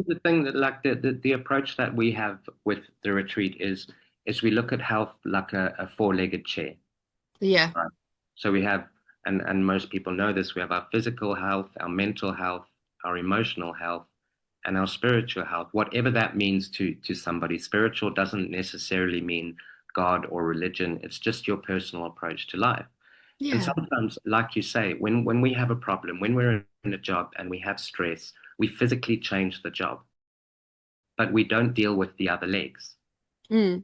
the thing that like the approach that we have with the retreat is we look at health like a four-legged chair. Yeah. Right. So we have, and most people know this, we have our physical health, our mental health, our emotional health, and our spiritual health, whatever that means to somebody. Spiritual doesn't necessarily mean God or religion. It's just your personal approach to life. And Yeah. sometimes, like you say, when we have a problem, when we're in a job and we have stress, we physically change the job, but we don't deal with the other legs. Mm.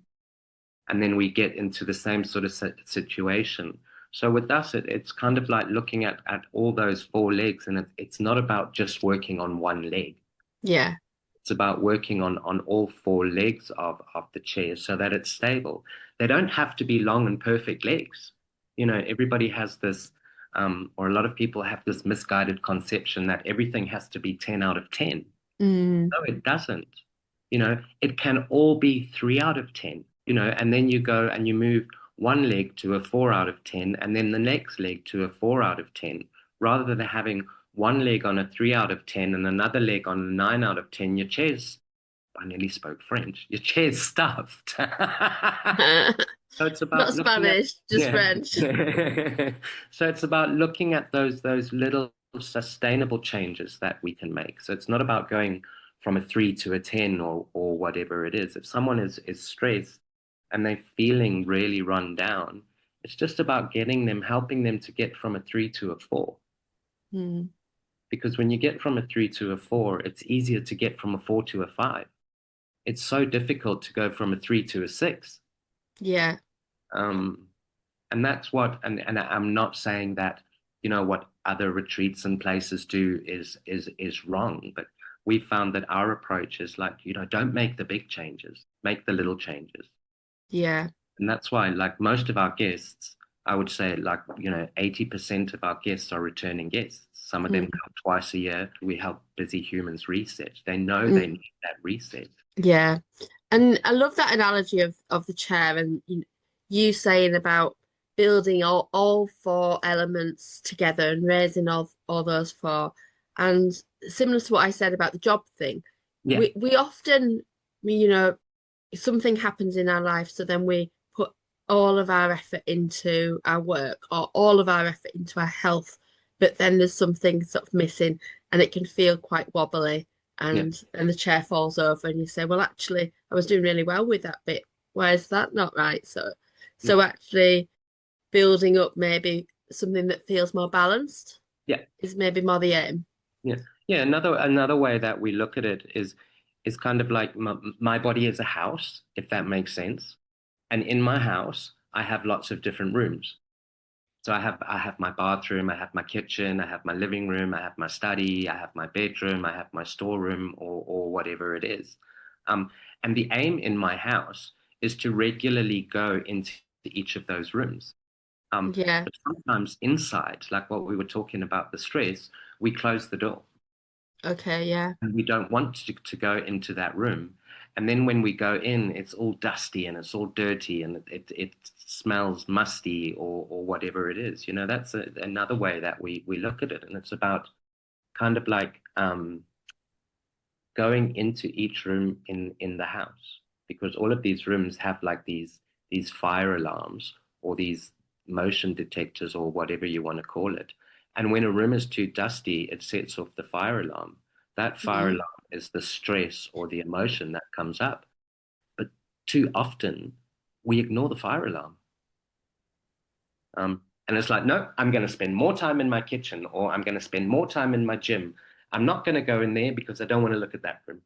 And then we get into the same sort of situation. So with us, it's kind of like looking at all those four legs, and it's not about just working on one leg. Yeah. It's about working on all four legs of the chair so that it's stable. They don't have to be long and perfect legs. You know, everybody has this, or a lot of people have this misguided conception that everything has to be 10 out of 10. Mm. No, it doesn't. You know, it can all be 3 out of 10, and then you go and you move one leg to a 4 out of 10, and then the next leg to a 4 out of 10, rather than having one leg on a 3 out of 10 and another leg on a 9 out of 10. Your chair's, I nearly spoke French, your chair's stuffed. So it's Not about looking at, Spanish, just yeah. French. So it's about looking at those little sustainable changes that we can make. So it's not about going from a 3 to a 10 or whatever it is. If someone is stressed and they're feeling really run down, it's just about helping them to get from a 3 to a 4. Mm. Because when you get from a 3 to a 4, it's easier to get from a 4 to a 5. It's so difficult to go from a 3 to a 6. Yeah. Um, and that's and I'm not saying that, what other retreats and places do is wrong, but we found that our approach is like, don't make the big changes, make the little changes. Yeah. And that's why, like most of our guests, I would say, like, 80% of our guests are returning guests. Some of them Mm. come twice a year. We help busy humans reset. They know they Mm. need that reset. Yeah. And I love that analogy of the chair and you saying about building all four elements together and raising all those four. And similar to what I said about the job thing, Yeah, we often something happens in our life, so then we put all of our effort into our work or all of our effort into our health, but then there's something sort of missing and it can feel quite wobbly yeah. and the chair falls over and you say, well, actually, I was doing really well with that bit. Why is that not right? So actually building up maybe something that feels more balanced Yeah. is maybe more the aim. Yeah, yeah. Another way that we look at it is kind of like my body is a house, if that makes sense. And in my house, I have lots of different rooms. So I have my bathroom, I have my kitchen, I have my living room, I have my study, I have my bedroom, I have my storeroom, or whatever it is. Um, and the aim in my house is to regularly go into each of those rooms. Yeah. But sometimes inside, like what we were talking about, the stress, we close the door Okay. Yeah. and we don't want to go into that room. And then when we go in, it's all dusty and it's all dirty and it smells musty or whatever it is. That's another way that we look at it. And it's about kind of like going into each room in the house, because all of these rooms have like these fire alarms or these motion detectors or whatever you want to call it. And when a room is too dusty, it sets off the fire alarm. That fire Mm. alarm is the stress or the emotion that comes up. But too often we ignore the fire alarm. And it's like, no, I'm going to spend more time in my kitchen or I'm going to spend more time in my gym. I'm not going to go in there because I don't want to look at that room.